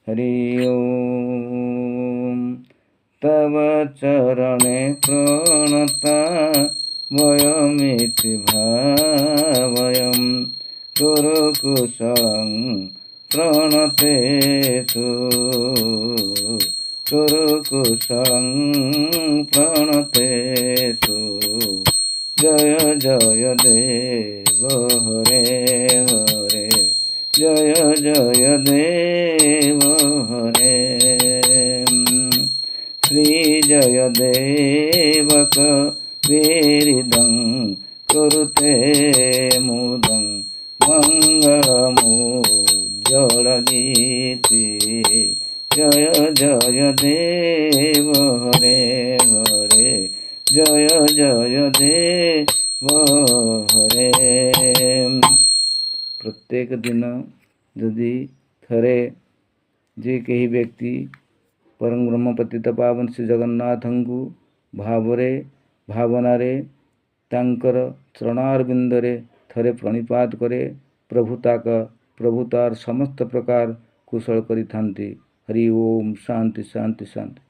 हरि ओम। तव चरणे प्रणता वयमिति भावयं कुरु कुशलं प्रणतेषु कुरु कुशलं प्रणतेषु। जय जय देव हरे हरे, जय जय देव हरे। श्री जय देवक वीरिदं कुरुते मुदं मंगलमुज्ज्वलगीति। जय जय देव हरे हरे, जय जय देव हरे। प्रत्येक दिन जदि थरे जे कही व्यक्ति परम ब्रह्म पतित पावन श्री जगन्नाथ को भावरे भावनारे तांकर चरणारविंदरे थरे प्रणिपात करे, प्रभु तार समस्त प्रकार कुशल करि थांती। हरि ओम। शांति शांति शांति।